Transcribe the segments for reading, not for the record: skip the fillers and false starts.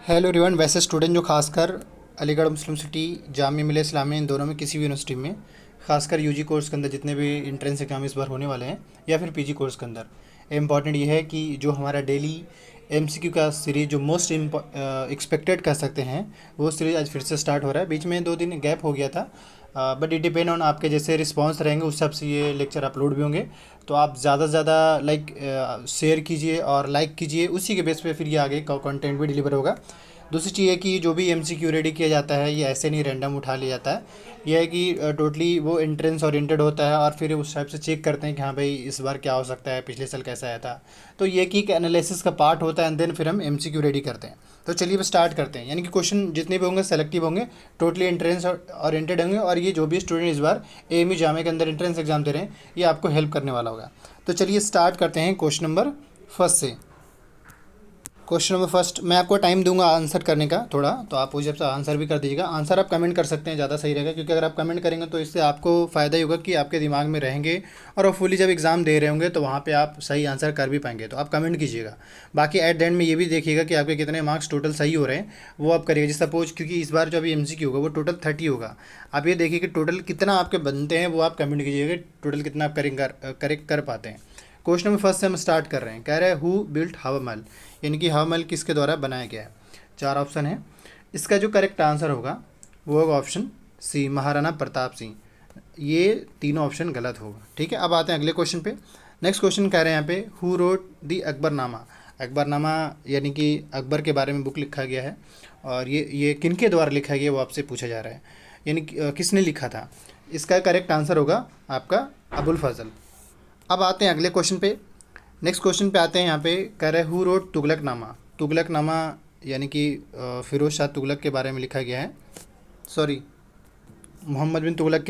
Hello everyone. वैसे student जो खासकर अलीगढ़ मुस्लिम सिटी, जामिया मिलिया इस्लामिया, इन दोनों में किसी भी यूनिवर्सिटी में खासकर यूजी कोर्स के अंदर जितने भी इंट्रेंस एग्जाम इस बार होने वाले हैं या फिर पीजी कोर्स के अंदर इम्पॉर्टेंट ये है कि जो हमारा डेली एमसीक्यू का सीरीज जो मोस्ट एक्सपेक्टेड कह सकते हैं वो सीरीज आज फिर से स्टार्ट हो रहा है। बीच में 2 दिन गैप हो गया था, बट इट डिपेंड ऑन आपके जैसे रिस्पांस रहेंगे उस हिसाब से ये लेक्चर अपलोड भी होंगे। तो आप ज़्यादा से ज़्यादा शेयर कीजिए और लाइक कीजिए, उसी के बेस पे फिर ये आगे कंटेंट भी डिलीवर होगा। दूसरी चीज़ है कि जो भी एमसीक्यू रेडी किया जाता है ये ऐसे नहीं रैंडम उठा लिया जाता है। यह है कि टोटली वो एंट्रेंस ओरिएंटेड होता है और फिर उस टाइप से चेक करते हैं कि हाँ भाई इस बार क्या हो सकता है, पिछले साल कैसा आया था। तो ये कि एक एनालिसिस का पार्ट होता है एंड देन फिर हम एमसीक्यू रेडी करते हैं। तो चलिए अब स्टार्ट करते हैं। यानी कि क्वेश्चन जितने भी होंगे सेलेक्टिव होंगे, टोटली एंट्रेंस ओरिएंटेड होंगे, और ये जो भी स्टूडेंट इस बार एएमयू जामिया के अंदर एंट्रेंस एग्जाम दे रहे हैं ये आपको हेल्प करने वाला होगा। तो चलिए स्टार्ट करते हैं क्वेश्चन नंबर फर्स्ट से। क्वेश्चन नंबर फर्स्ट मैं आपको टाइम दूंगा आंसर करने का थोड़ा, तो आप उस हिसाब से आंसर भी कर दीजिएगा। आंसर आप कमेंट कर सकते हैं, ज़्यादा सही रहेगा, क्योंकि अगर आप कमेंट करेंगे तो इससे आपको फ़ायदा ही होगा कि आपके दिमाग में रहेंगे और वो फुली जब एग्ज़ाम दे रहे होंगे तो वहाँ पे आप सही आंसर कर भी पाएंगे। तो आप कमेंट कीजिएगा। बाकी एट द एंड में ये भी देखिएगा कि आपके कितने मार्क्स टोटल सही हो रहे हैं, वो आप करिएगा। जैसे सपोज क्योंकि इस बार जो अभी एमसीक्यू होगा वो टोटल 30 होगा, आप ये देखिए कि टोटल कितना आपके बनते हैं, वो आप कमेंट कीजिएगा टोटल कितना आप करेक्ट कर पाते हैं। क्वेश्चन नंबर फर्स्ट से हम स्टार्ट कर रहे हैं। कह रहे हैं हु बिल्ट हवा महल, यानी कि हवा महल किसके द्वारा बनाया गया है। 4 ऑप्शन है। इसका जो करेक्ट आंसर होगा वो होगा ऑप्शन सी, महाराणा प्रताप सिंह। ये तीनों ऑप्शन गलत होगा। ठीक है, अब आते हैं अगले क्वेश्चन पे। नेक्स्ट क्वेश्चन कह रहे हैं यहाँ पे हु रोट दी अकबरनामा। अकबरनामा यानी कि अकबर के बारे में बुक लिखा गया है, और ये किनके द्वारा लिखा गया वो आपसे पूछा जा रहा है, यानी किसने लिखा था। इसका करेक्ट आंसर होगा आपका अबुल फजल। अब आते हैं अगले क्वेश्चन पे। नेक्स्ट क्वेश्चन पे आते हैं। यहाँ पे कह रहे हु रोट तुगलकनामा। तुगलकनामा यानी कि फिरोज शाह तुगलक के बारे में लिखा गया है, सॉरी मोहम्मद बिन तुगलक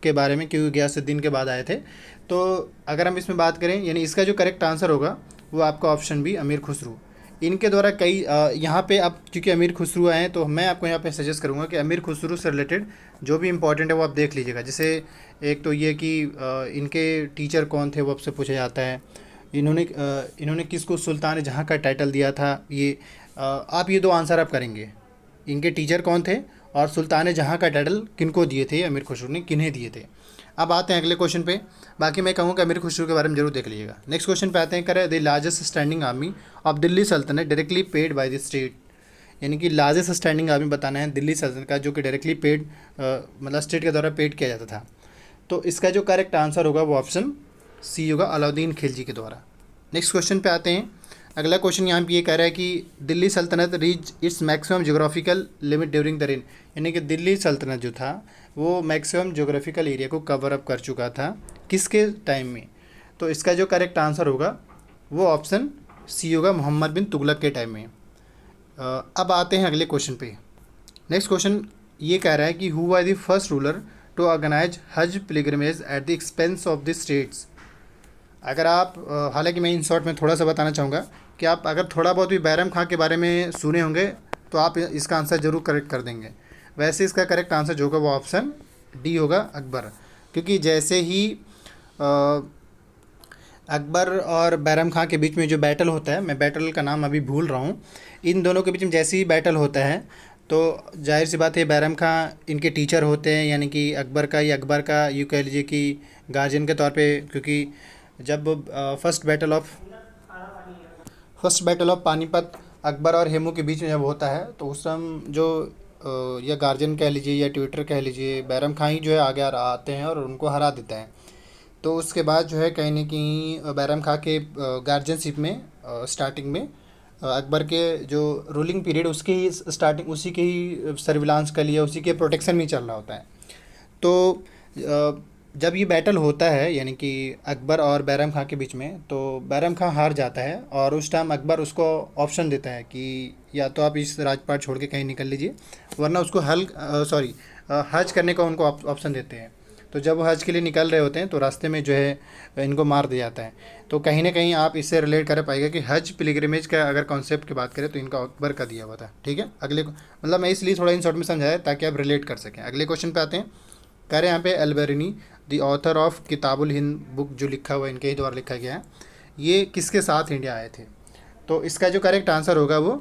के बारे में, क्योंकि गयासुद्दीन के बाद आए थे। तो अगर हम इसमें बात करें, यानी इसका जो करेक्ट आंसर होगा वो आपका ऑप्शन बी, अमीर खुसरू। इनके द्वारा कई यहाँ पे अब क्योंकि अमीर खुसरू आए हैं तो मैं आपको यहाँ पे सजेस्ट करूँगा कि अमीर खुसरू से रिलेटेड जो भी इंपॉर्टेंट है वो आप देख लीजिएगा। जैसे एक तो ये कि इनके टीचर कौन थे वो आपसे पूछा जाता है। इन्होंने किसको सुल्तान जहाँ का टाइटल दिया था, ये आप ये दो आंसर आप करेंगे। इनके टीचर कौन थे और सुल्तान जहाँ का टाइटल किनको दिए थे, अमीर खुसरू ने किन्हें दिए थे। अब आते हैं अगले क्वेश्चन पे। बाकी मैं कहूँगा अमीर खुसरू के बारे में जरूर देख लीजिएगा। नेक्स्ट क्वेश्चन पे आते हैं। करें the largest standing army of Delhi सल्तनत directly paid by the state, यानी कि लार्जेस्ट स्टैंडिंग आर्मी बताना है दिल्ली सल्तनत का, जो कि डायरेक्टली पेड मतलब स्टेट के द्वारा पेड किया जाता था। तो इसका जो करेक्ट आंसर होगा वो ऑप्शन सी होगा, अलाउद्दीन खिलजी के द्वारा। नेक्स्ट क्वेश्चन पे आते हैं। अगला क्वेश्चन यहाँ पे ये कह रहा है कि दिल्ली सल्तनत reach its maximum geographical limit during the rain, यानी कि दिल्ली सल्तनत जो था वो मैक्सिमम जोग्राफिकल एरिया को कवर अप कर चुका था किसके टाइम में। तो इसका जो करेक्ट आंसर होगा वो ऑप्शन सी होगा, मोहम्मद बिन तुगलक के टाइम में। अब आते हैं अगले क्वेश्चन पे। नेक्स्ट क्वेश्चन ये कह रहा है कि who was the first ruler to organise hajj pilgrimage at the expense of the states. अगर आप हालांकि मैं इन शॉर्ट में थोड़ा सा बताना चाहूँगा कि आप अगर थोड़ा बहुत भी बैरम खां के बारे में सुने होंगे तो आप इसका आंसर ज़रूर करेक्ट कर देंगे। वैसे इसका करेक्ट आंसर जो होगा वो ऑप्शन डी होगा, अकबर। क्योंकि जैसे ही अकबर और बैरम खां के बीच में जो बैटल होता है, मैं बैटल का नाम अभी भूल रहा हूँ, इन दोनों के बीच में जैसे ही बैटल होता है तो जाहिर सी बात है बैरम खां इनके टीचर होते हैं, यानी कि अकबर का या अकबर का यूँ कह लीजिए कि गार्जियन के तौर पे। क्योंकि जब first battle of Panipat Akbar और हेमू के बीच में जब होता है तो उस समय जो या गार्जियन कह लीजिए या ट्विटर कह लीजिए, बैरम खां ही जो है आगे आते हैं और उनको हरा देते हैं। तो उसके बाद जो है कहीं ना कहीं बैरम खां के गार्जियनशिप में स्टार्टिंग में अकबर के जो रूलिंग पीरियड उसके ही स्टार्टिंग उसी के ही सर्विलांस के लिए उसी के प्रोटेक्शन में ही चल रहा होता है। तो जब ये बैटल होता है यानी कि अकबर और बैरम खां के बीच में, तो बैरम खां हार जाता है और उस टाइम अकबर उसको ऑप्शन देता है कि या तो आप इस राजपाट छोड़ के कहीं निकल लीजिए, वरना उसको हज करने का उनको ऑप्शन देते हैं। तो जब वो हज के लिए निकल रहे होते हैं तो रास्ते में जो है इनको मार दिया जाता है। तो कहीं ना कहीं आप इससे रिलेट कर पाएगा कि हज पिलग्रिमेज का अगर कॉन्सेप्ट की बात करें तो इनका अकबर का दिया हुआ था। ठीक है, अगले मतलब मैं इसलिए थोड़ा इन शॉर्ट में समझाया ताकि आप रिलेट कर सकें। अगले क्वेश्चन पे आते हैं। कह रहे हैं यहाँ पे Alberuni the author of Kitabul Hind book जो लिखा हुआ है इनके ही द्वारा लिखा गया है, ये किसके साथ इंडिया आए थे। तो इसका जो करेक्ट आंसर होगा वो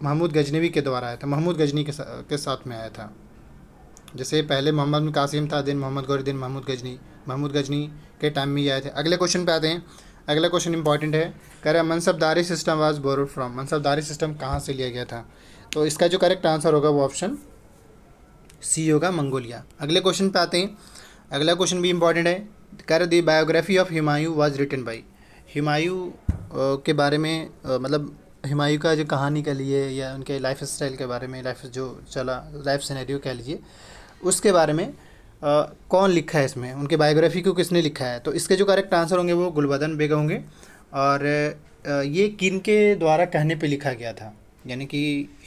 महमूद गजनवी के द्वारा आया था, महमूद गजनी के साथ में आया था। जैसे पहले मोहम्मद बिन कासिम था, दिन मोहम्मद गौरी, दिन महमूद गजनी के टाइम में ही आए थे। अगले क्वेश्चन पे आते हैं। अगला क्वेश्चन इंपॉर्टेंट है, कह रहा है mansabdari system was borrowed from, mansabdari system कहाँ से लिया गया था? तो इसका जो करेक्ट आंसर होगा वो ऑप्शन सी होगा, मंगोलिया। अगले क्वेश्चन पे आते हैं। अगला क्वेश्चन भी इंपॉर्टेंट है, कह रहे the biography of Humayun was written by, Humayun के बारे में मतलब हुमायूं का जो कहानी कह लिए या उनके लाइफ स्टाइल के बारे में, लाइफ जो चला, लाइफ सिनेरियो कह लीजिए, उसके बारे में कौन लिखा है इसमें, उनके बायोग्राफी को किसने लिखा है? तो इसके जो करेक्ट आंसर होंगे वो गुलबदन बेगम होंगे। और ये किन के द्वारा कहने पे लिखा गया था, यानी कि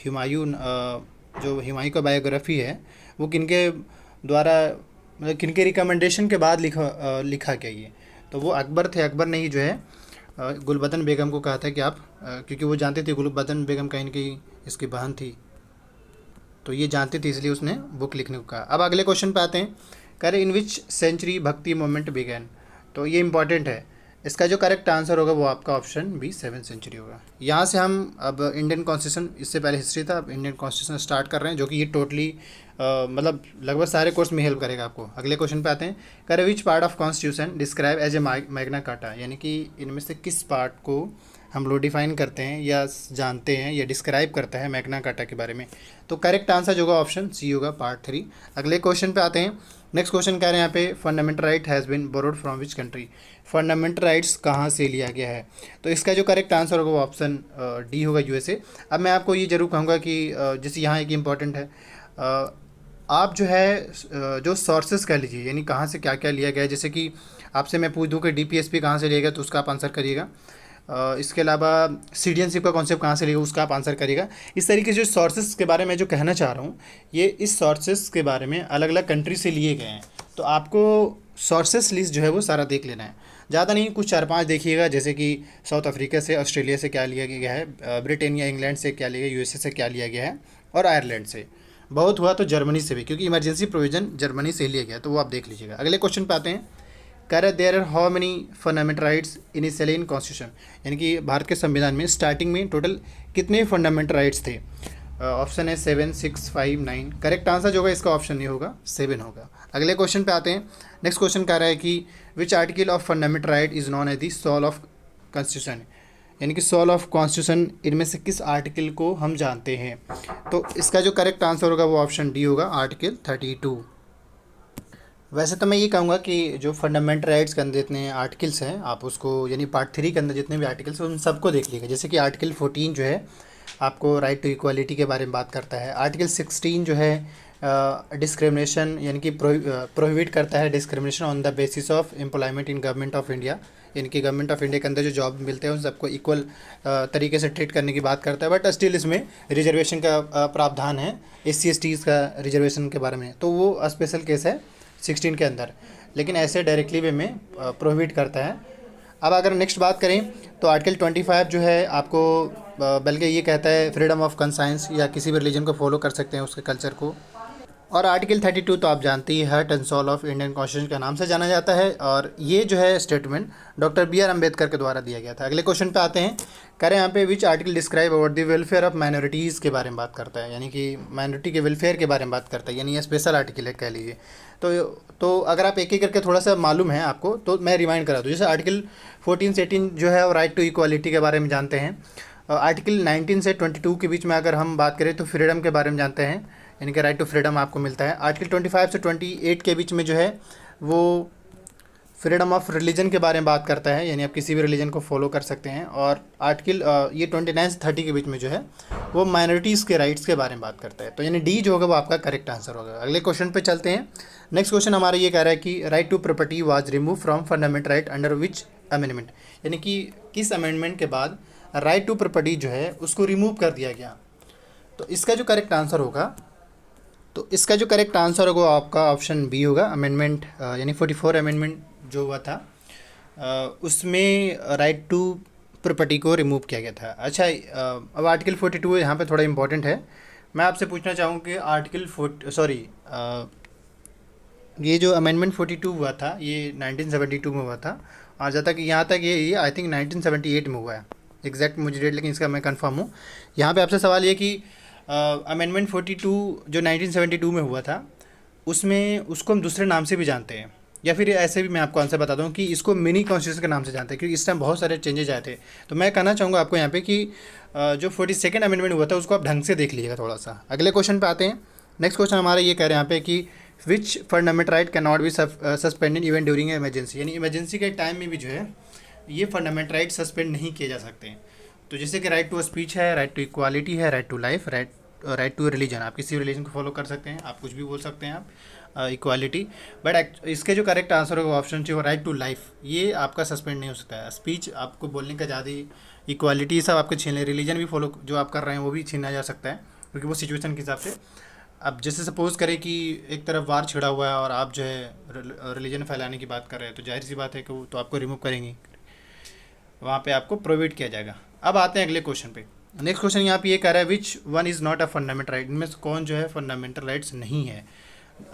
हुमायूं जो हुमायूं का बायोग्राफी है वो किनके द्वारा, मतलब किनके रिकमेंडेशन के बाद लिखा गया ये? तो वो अकबर थे। अकबर ने ही जो है गुलबदन बेगम को कहा था कि आप क्योंकि वो जानते थे गुलबदन बेगम कहीं न कहीं इसकी बहन थी, तो ये जानती थी, इसलिए उसने बुक लिखने को कहा। अब अगले क्वेश्चन पे आते हैं, कह रहे इन विच सेंचुरी भक्ति मूवमेंट बिगैन। तो ये इंपॉर्टेंट है, इसका जो करेक्ट आंसर होगा वो आपका ऑप्शन बी 7th सेंचुरी होगा। यहाँ से हम अब इंडियन कॉन्स्टिट्यूशन, इससे पहले हिस्ट्री था, अब इंडियन कॉन्स्टिट्यूशन स्टार्ट कर रहे हैं, जो कि ये टोटली मतलब लगभग सारे कोर्स में हेल्प करेगा आपको। अगले क्वेश्चन पे आते हैं, कह रहे which part of constitution describe as a Magna Carta, यानी कि इनमें से किस पार्ट को हम लोग डिफाइन करते हैं या जानते हैं या डिस्क्राइब करता है मैग्ना कार्टा के बारे में? तो करेक्ट आंसर जो होगा ऑप्शन सी होगा, पार्ट 3। अगले क्वेश्चन पे आते हैं। नेक्स्ट क्वेश्चन कह रहे हैं यहाँ पे fundamental right has been borrowed from which country, fundamental rights कहाँ से लिया गया है? तो इसका जो करेक्ट आंसर होगा वो ऑप्शन डी होगा, यूएसए। अब मैं आपको ये जरूर कहूँगा कि जैसे यहाँ एक इम्पॉर्टेंट है, आप जो है जो सोर्सेस कह लीजिए, यानी कहाँ से क्या क्या लिया गया है, जैसे कि आपसे मैं पूछ दूँ कि डीपीएसपी कहाँ से लिया गया, तो उसका आप आंसर करिएगा। इसके अलावा सिटीजनशिप का कॉन्सेप्ट कहाँ से लिया, उसका आप आंसर करिएगा। इस तरीके से जो सोर्सेस के बारे में जो कहना चाह रहा हूँ, ये इस सोर्सेस के बारे में अलग अलग कंट्री से लिए गए हैं। तो आपको सोर्सेस लिस्ट जो है वो सारा देख लेना है, ज़्यादा नहीं, कुछ 4-5 देखिएगा, जैसे कि साउथ अफ्रीका से, ऑस्ट्रेलिया से क्या लिया गया है, ब्रिटेन या इंग्लैंड से क्या लिया गया, यूएसए से क्या लिया गया है, और आयरलैंड से, बहुत हुआ तो जर्मनी से भी, क्योंकि इमरजेंसी प्रोविजन जर्मनी से ही लिया गया, तो वो आप देख लीजिएगा। अगले क्वेश्चन पे आते हैं, कह रहे there are how many fundamental rights initially in constitution, यानी कि भारत के संविधान में स्टार्टिंग में टोटल कितने फंडामेंटल राइट्स थे? ऑप्शन है 7, 6, 5, 9। करेक्ट आंसर जो होगा इसका ऑप्शन नहीं होगा, 7 होगा। अगले क्वेश्चन पे आते हैं। नेक्स्ट क्वेश्चन कह रहा है कि which article of fundamental right is known as the soul of constitution, यानी कि सोल ऑफ कॉन्स्टिट्यूशन, इनमें से किस आर्टिकल को हम जानते हैं? तो इसका जो करेक्ट आंसर होगा वो ऑप्शन डी होगा, आर्टिकल 32। वैसे तो मैं ये कहूँगा कि जो फंडामेंटल राइट्स के अंदर जितने आर्टिकल्स हैं, आप उसको यानी पार्ट 3 के अंदर जितने भी आर्टिकल्स हैं उन सबको देख लीजिएगा। जैसे कि आर्टिकल 14 जो है आपको राइट टू इक्वालिटी के बारे में बात करता है। आर्टिकल 16 जो है डिस्क्रिमिनेशन, यानी कि प्रोहिबिट करता है discrimination on the basis of employment in government of India, यानी कि गवर्नमेंट ऑफ इंडिया के अंदर जो जॉब मिलते हैं उन सबको इक्वल तरीके से ट्रीट करने की बात करता है। बट स्टिल इसमें रिजर्वेशन का प्रावधान है, SC/STs का रिजर्वेशन के बारे में, तो वो स्पेशल केस है 16 के अंदर, लेकिन ऐसे डायरेक्टली वे में प्रोहिबिट करता है। अब अगर नेक्स्ट बात करें तो आर्टिकल 25 जो है आपको बल्कि ये कहता है फ्रीडम ऑफ कंसाइंस, या किसी भी रिलीजन को फॉलो कर सकते हैं उसके कल्चर को। और आर्टिकल 32 तो आप जानते ही, heart and soul of Indian constitution के नाम से जाना जाता है, और ये जो है स्टेटमेंट डॉक्टर BR अम्बेडकर के द्वारा दिया गया था। अगले क्वेश्चन पे आते हैं, कह रहे हैं यहाँ पे which article describe about the welfare of minorities के बारे में बात करता है, यानी कि माइनॉरिटी के वेलफेयर के बारे में बात करता है, यानी ये स्पेशल आर्टिकल है कह लीजिए। तो अगर आप एक एक करके थोड़ा सा मालूम है आपको तो मैं रिमाइंड करा दूँ। जैसे आर्टिकल 14 से 18 जो है राइट टू इक्वालिटी के बारे में जानते हैं। आर्टिकल 19 से 22 के बीच में अगर हम बात करें तो फ्रीडम के बारे में जानते हैं, यानी कि राइट टू फ्रीडम आपको मिलता है। आर्टिकल 25 से 28 के बीच में जो है वो फ्रीडम ऑफ रिलीजन के बारे में बात करता है, यानी आप किसी भी रिलीजन को फॉलो कर सकते हैं। और आर्टिकल ये 29 से 30 के बीच में जो है वो माइनॉरिटीज़ के राइट्स के बारे में बात करता है। तो यानी डी जो होगा वो आपका करेक्ट आंसर होगा। अगले क्वेश्चन पे चलते हैं। नेक्स्ट क्वेश्चन हमारा ये कह रहा है कि right to property was remove from fundamental right under which amendment, यानी कि किस अमेंडमेंट के बाद राइट टू प्रॉपर्टी जो है उसको रिमूव कर दिया गया। तो इसका जो करेक्ट आंसर होगा आपका ऑप्शन बी होगा, अमेंडमेंट यानी 44 अमेंडमेंट जो हुआ था उसमें राइट टू प्रॉपर्टी को रिमूव किया गया था। अच्छा, अब आर्टिकल 42 यहाँ पे थोड़ा इंपॉर्टेंट है। मैं आपसे पूछना चाहूँ कि ये जो अमेंडमेंट 42 हुआ था ये 1972 में हुआ था, और जहाँ तक ये आई थिंक 1978 में हुआ है। एग्जैक्ट मुझे डेट, लेकिन इसका मैं कंफर्म हूँ। यहाँ पे आपसे सवाल ये कि अमेंडमेंट 42 जो 1972 में हुआ था, उसमें उसको हम दूसरे नाम से भी जानते हैं, या फिर ऐसे भी मैं आपको आंसर बता दूं कि इसको मिनी कॉन्स्टिट्यूशन के नाम से जानते हैं, क्योंकि इस टाइम बहुत सारे चेंजेज आए थे। तो मैं कहना चाहूँगा आपको यहाँ पे कि जो 42nd अमेंडमेंट हुआ था उसको आप ढंग से देख लीजिएगा थोड़ा सा। अगले क्वेश्चन पे आते हैं। नेक्स्ट क्वेश्चन हमारा ये कह रहे हैं यहाँ पे कि which fundamental right can not be suspended even during emergency, यानी इमरजेंसी के टाइम में भी जो है ये फंडामेंटल राइट सस्पेंड नहीं किए जा सकते हैं। तो जैसे कि राइट टू स्पीच है, राइट टू इक्वालिटी है, right to life, right to religion, आप किसी भी रिलीजन को फॉलो कर सकते हैं, आप कुछ भी बोल सकते हैं आप, इक्वालिटी। बट इसके जो करेक्ट आंसर होगा ऑप्शन जो राइट टू लाइफ, ये आपका सस्पेंड नहीं हो सकता है। स्पीच आपको बोलने का आज़ादी, इक्वालिटी सब आपको छीन ले, रिलीजन भी फॉलो जो आप कर रहे हैं वो भी छीना जा सकता है, क्योंकि वो सिचुएशन के हिसाब से। अब जैसे सपोज करें कि एक तरफ वार छिड़ा हुआ है और आप जो है रिलीजन फैलाने की बात कर रहे हैं, तो जाहिर सी बात है कि वो तो आपको रिमूव करेंगी, वहाँ पे आपको प्रोवाइड किया जाएगा। अब आते हैं अगले क्वेश्चन पे। नेक्स्ट क्वेश्चन यहाँ पे ये कह रहा है which one is not a fundamental right, इनमें से कौन जो है फंडामेंटल राइट्स नहीं है।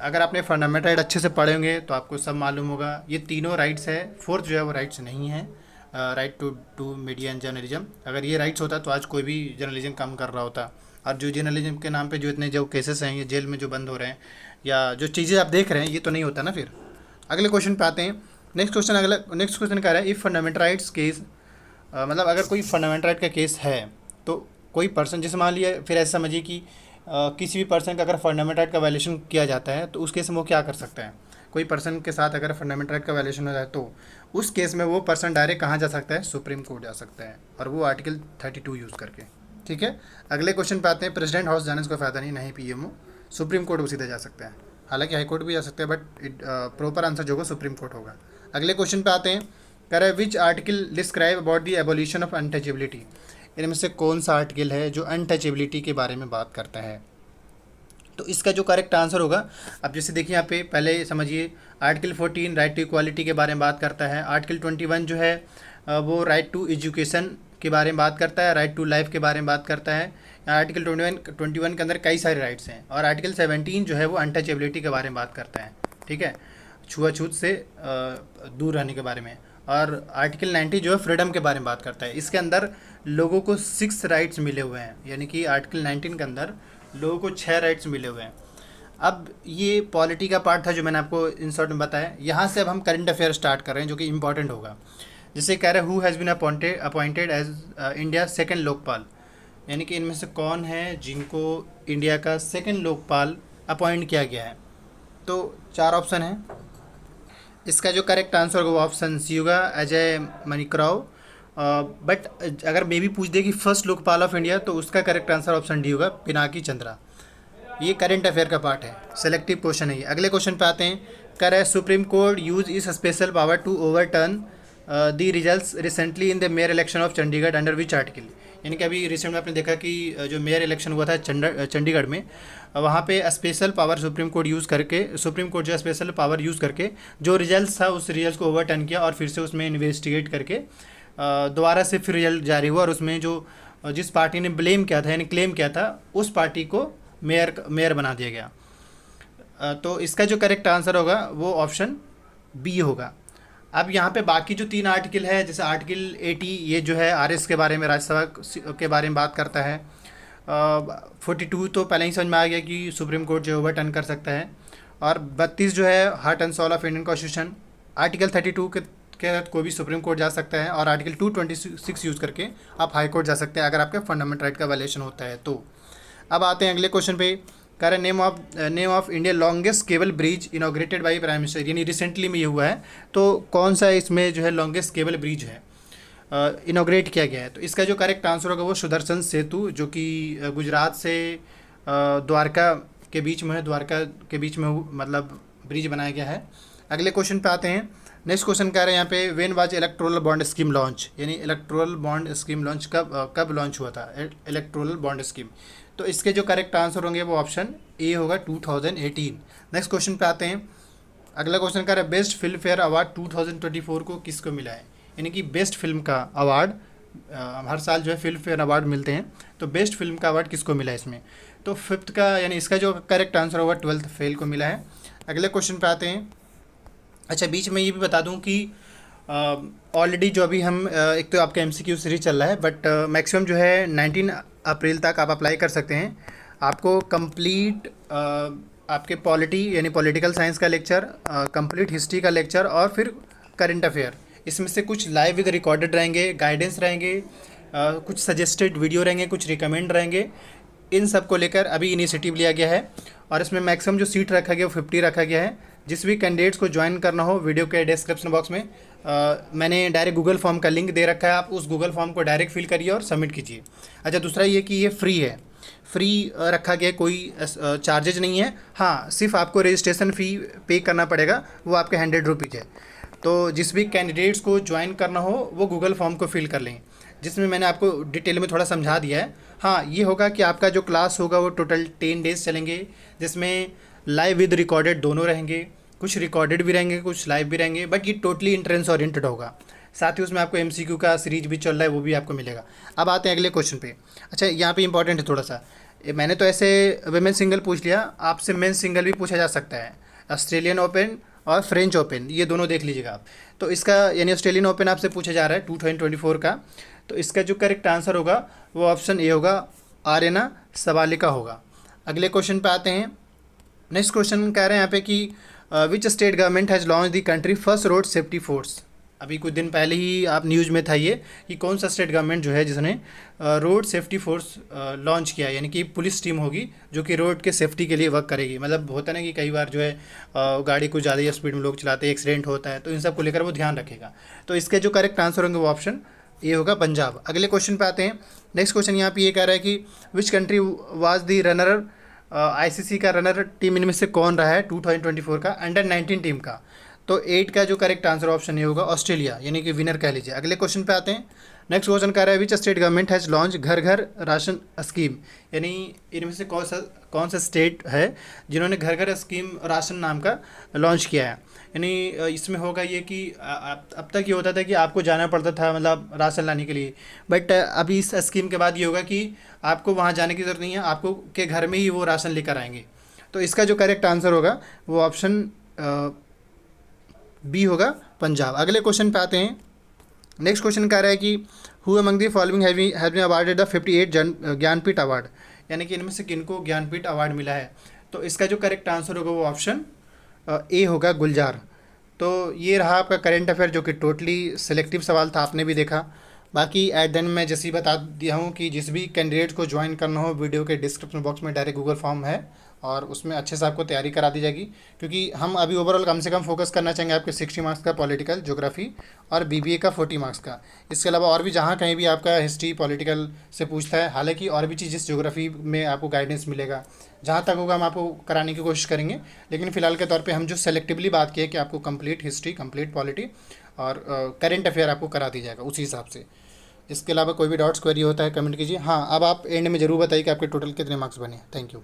अगर आपने फंडामेंटल राइट अच्छे से पढ़े होंगे तो आपको सब मालूम होगा, ये तीनों राइट्स है, फोर्थ जो है वो राइट्स नहीं है, right to media and journalism. अगर ये राइट्स होता तो आज कोई भी जर्नलिज्म काम कर रहा होता। और जो जर्नलिज्म के नाम पे जो इतने जो केसेस हैं, ये जेल में जो बंद हो रहे हैं, या जो चीज़ें आप देख रहे हैं, ये तो नहीं होता ना फिर। अगले क्वेश्चन पे आते हैं। नेक्स्ट क्वेश्चन कह रहा है इफ़ फंडामेंटल राइट्स केस, मतलब अगर कोई फंडामेंटल राइट का केस है तो कोई पर्सन, जैसे मान लिया फिर ऐसा समझिए कि किसी भी पर्सन का अगर फंडामेंटल राइट का वायलेशन किया जाता है तो उस केस में वो क्या कर सकता है। कोई पर्सन के साथ अगर फंडामेंटल राइट का वायलेशन हो जाए तो उस केस में वो पर्सन डायरेक्ट कहाँ जा सकता है, सुप्रीम कोर्ट जा सकता है, और वो आर्टिकल 32 यूज़ करके। ठीक है, अगले क्वेश्चन पे आते हैं। प्रेसिडेंट हाउस जाने से कोई फ़ायदा नहीं पीएमओ, सुप्रीम कोर्ट वो सीधे जा सकता है, हालांकि हाई कोर्ट भी जा सकते हैं, बट प्रॉपर आंसर जो होगा सुप्रीम कोर्ट होगा। अगले क्वेश्चन पे आते हैं। कह रहा है which article describe about the abolition of untouchability, इनमें से कौन सा आर्टिकल है जो अनटचेबिलिटी के बारे में बात करता है। तो इसका जो करेक्ट आंसर होगा, अब जैसे देखिए यहाँ पे पहले समझिए, आर्टिकल 14 राइट टू इक्वालिटी के बारे में बात करता है। आर्टिकल 21 जो है वो राइट टू एजुकेशन के बारे में बात करता है, राइट टू लाइफ के बारे में बात करता है। आर्टिकल 21 के अंदर कई सारे राइट्स हैं। और आर्टिकल 17 जो है वो अनटचेबिलिटी के बारे में बात करता है, ठीक है, छुआछूत से दूर रहने के बारे में। और आर्टिकल 90 जो है फ्रीडम के बारे में बात करता है। इसके अंदर लोगों को 6 राइट्स मिले हुए हैं, यानी कि आर्टिकल 19 के अंदर लोगों को 6 राइट्स मिले हुए हैं। अब ये पॉलिटी का पार्ट था जो मैंने आपको इन शॉर्ट में बताया। यहाँ से अब हम करंट अफेयर स्टार्ट कर रहे हैं, जो कि इंपॉर्टेंट होगा। जैसे कह रहे हैं who has been appointed as India second Lokpal, यानी कि इनमें से कौन है जिनको इंडिया का सेकेंड लोकपाल अपॉइंट किया गया है। तो 4 ऑप्शन हैं। इसका जो करेक्ट आंसर होगा वो ऑप्शन सी होगा, अजय मणिकराव। बट अगर मे भी पूछ दे कि फर्स्ट लोकपाल ऑफ इंडिया, तो उसका करेक्ट आंसर ऑप्शन डी होगा, पिनाकी चंद्रा। ये करंट अफेयर का पार्ट है, सेलेक्टिव क्वेश्चन है ये। अगले क्वेश्चन पे आते हैं। कह रहा है Supreme Court use its special power to overturn the results recently in the mayor election of Chandigarh under which article, यानी कि अभी रिसेंट में आपने देखा कि जो मेयर इलेक्शन हुआ था चंडीगढ़ में, वहाँ पे special power supreme court use करके, सुप्रीम कोर्ट जो स्पेशल पावर यूज़ करके जो रिजल्ट था उस रिजल्ट को ओवरटर्न किया और फिर से उसमें इन्वेस्टिगेट करके दोबारा से फिर रिजल्ट जारी हुआ। और उसमें जो जिस पार्टी ने ब्लेम किया था यानी क्लेम किया था, उस पार्टी को मेयर बना दिया गया। तो इसका जो करेक्ट आंसर होगा वो ऑप्शन बी होगा। अब यहाँ पे बाकी जो 3 आर्टिकल है, जैसे आर्टिकल 80 ये जो है आरएस के बारे में, राज्यसभा के बारे में बात करता है। 42 तो पहले ही समझ में आ गया कि सुप्रीम कोर्ट जो ओवरटर्न कर सकता है। और 32 जो है heart and soul of Indian constitution. Article 32 के तहत कोई भी सुप्रीम कोर्ट जा सकता है। और आर्टिकल 226 यूज़ करके आप हाई कोर्ट जा सकते हैं अगर आपके फंडामेंटल राइट का वायलेशन होता है तो। अब आते हैं अगले क्वेश्चन पे। कह रहे name of India longest cable bridge inaugurated by prime minister, यानी रिसेंटली में ये हुआ है, तो कौन सा इसमें जो है लॉन्गेस्ट केबल ब्रिज है इनॉग्रेट किया गया है। तो इसका जो करेक्ट आंसर होगा वो सुदर्शन सेतु, जो कि गुजरात से द्वारका के बीच में है, द्वारका के बीच में मतलब ब्रिज बनाया गया है। अगले क्वेश्चन पे आते हैं। नेक्स्ट क्वेश्चन कह रहे हैं यहाँ पे when was electoral bond scheme launch, यानी इलेक्टोरल बॉन्ड स्कीम लॉन्च कब लॉन्च हुआ था इलेक्टोरल बॉन्ड स्कीम। तो इसके जो करेक्ट आंसर होंगे वो ऑप्शन ए होगा, 2018। नेक्स्ट क्वेश्चन पे आते हैं। अगला क्वेश्चन कह रहा है बेस्ट फिल्म फेयर अवार्ड 2024 को किसको मिला है, यानी कि बेस्ट फिल्म का अवार्ड, हर साल जो है फिल्म फेयर अवार्ड मिलते हैं, तो बेस्ट फिल्म का अवार्ड किसको मिला है इसमें। तो 5th का, यानी इसका जो करेक्ट आंसर होगा 12th फेल को मिला है। अगले क्वेश्चन पे आते हैं। अच्छा, बीच में ये भी बता दूं कि ऑलरेडी जो अभी हम एक तो आपका एमसीक्यू सीरीज चल रहा है, बट मैक्सिमम जो है 19 अप्रैल तक आप अप्लाई कर सकते हैं। आपको कंप्लीट आपके पॉलिटी यानी पॉलिटिकल साइंस का लेक्चर, कंप्लीट हिस्ट्री का लेक्चर और फिर करंट अफेयर, इसमें से कुछ लाइव विद रिकॉर्डेड रहेंगे, गाइडेंस रहेंगे, कुछ सजेस्टेड वीडियो रहेंगे, कुछ रिकमेंड रहेंगे। इन सब को लेकर अभी इनिशिएटिव लिया गया है और इसमें मैक्सिमम जो सीट रखा गया वो 50 रखा गया है। जिस भी कैंडिडेट्स को ज्वाइन करना हो, वीडियो के डिस्क्रिप्शन बॉक्स में मैंने डायरेक्ट गूगल फॉर्म का लिंक दे रखा है, आप उस गूगल फॉर्म को डायरेक्ट फिल करिए और सबमिट कीजिए। अच्छा, दूसरा ये कि ये फ्री है, फ्री रखा गया, कोई चार्जेज नहीं है। हाँ, सिर्फ आपको रजिस्ट्रेशन फ़ी पे करना पड़ेगा, वो आपके 100 रुपीज़ है। तो जिस भी कैंडिडेट्स को ज्वाइन करना हो वो गूगल फॉर्म को फिल कर लें, जिसमें मैंने आपको डिटेल में थोड़ा समझा दिया है। हाँ, ये होगा कि आपका जो क्लास होगा वो टोटल 10 डेज़ चलेंगे, जिसमें लाइव विद रिकॉर्डेड दोनों रहेंगे, कुछ रिकॉर्डेड भी रहेंगे, कुछ लाइव भी रहेंगे, बट ये टोटली इंट्रेंस ओरिएंटेड होगा। साथ ही उसमें आपको एमसीक्यू का सीरीज भी चल रहा है, वो भी आपको मिलेगा। अब आते हैं अगले क्वेश्चन पे। अच्छा, यहाँ पे इंपॉर्टेंट है थोड़ा सा, मैंने तो ऐसे वुमेन सिंगल पूछ लिया, आपसे मेन सिंगल भी पूछा जा सकता है। ऑस्ट्रेलियन ओपन और फ्रेंच ओपन, ये दोनों देख लीजिएगा आप। तो इसका यानी ऑस्ट्रेलियन ओपन आपसे पूछा जा रहा है 2024 का, तो इसका जो करेक्ट आंसर होगा वो ऑप्शन ए होगा, आर्यना सबालिका होगा। अगले क्वेश्चन पे आते हैं। नेक्स्ट क्वेश्चन कह रहे हैं यहाँ पे कि which state government has launch the country first road safety force. अभी कुछ दिन पहले ही आप न्यूज़ में था ये कि कौन सा स्टेट गवर्नमेंट जो है जिसने रोड सेफ्टी फोर्स लॉन्च किया, यानी कि पुलिस टीम होगी जो कि रोड के सेफ्टी के लिए वर्क करेगी। मतलब होता है ना कि कई बार जो है गाड़ी कुछ ज़्यादा ही स्पीड में लोग चलाते हैं, एक्सीडेंट होता है, तो इन सब को लेकर वो ध्यान रखेगा। तो इसके जो करेक्ट आंसर होंगे वो ऑप्शन ये होगा, पंजाब। अगले क्वेश्चन पे आते हैं। नेक्स्ट क्वेश्चन यहाँ पे ये कह रहा है कि which country was the runner, ICC का रनर टीम इनमें से कौन रहा है 2024 का अंडर 19 टीम का। तो 8 का जो करेक्ट आंसर ऑप्शन ये होगा ऑस्ट्रेलिया, यानी कि विनर कह लीजिए। अगले क्वेश्चन पे आते हैं। नेक्स्ट क्वेश्चन कह रहा है which state government has launch घर घर राशन स्कीम, यानी इनमें से कौन सा स्टेट है जिन्होंने घर घर स्कीम राशन नाम का लॉन्च किया है। यानी इसमें होगा ये कि अब तक ये होता था कि आपको जाना पड़ता था मतलब राशन लाने के लिए, बट अभी इस स्कीम के बाद ये होगा कि आपको वहाँ जाने की ज़रूरत नहीं है, आपको के घर में ही वो राशन लेकर आएंगे। तो इसका जो करेक्ट आंसर होगा वो ऑप्शन बी होगा, पंजाब। अगले क्वेश्चन पे आते हैं। नेक्स्ट क्वेश्चन कह रहा है कि who among the following have been awarded the 58 Jnanpith award, यानी कि इनमें से किनको ज्ञानपीठ अवार्ड मिला है। तो इसका जो करेक्ट आंसर होगा वो ऑप्शन ए होगा, गुलजार। तो ये रहा आपका करंट अफेयर, जो कि टोटली सिलेक्टिव सवाल था, आपने भी देखा। बाकी एट देन मैं जैसे ही बता दिया हूँ कि जिस भी कैंडिडेट को ज्वाइन करना हो, वीडियो के डिस्क्रिप्शन बॉक्स में डायरेक्ट गूगल फॉर्म है और उसमें अच्छे से आपको तैयारी करा दी जाएगी। क्योंकि हम अभी ओवरऑल कम से कम फोकस करना चाहेंगे आपके 60 मार्क्स का पॉलिटिकल ज्योग्राफी और बीबीए का 40 मार्क्स का। इसके अलावा और भी जहाँ कहीं भी आपका हिस्ट्री पॉलिटिकल से पूछता है, हालांकि और भी चीज़ इस ज्योग्राफी में आपको गाइडेंस मिलेगा, जहाँ तक होगा हम आपको कराने की कोशिश करेंगे। लेकिन फ़िलहाल के तौर पे हम जो सेलेक्टिवली बात की है कि आपको कंप्लीट हिस्ट्री, कंप्लीट पॉलिटी और करंट अफेयर आपको करा दी जाएगा उसी हिसाब से। इसके अलावा कोई भी डाउट्स क्वेरी होता है कमेंट कीजिए। हाँ, अब आप एंड में ज़रूर बताइए कि आपके टोटल कितने मार्क्स बने। Thank you.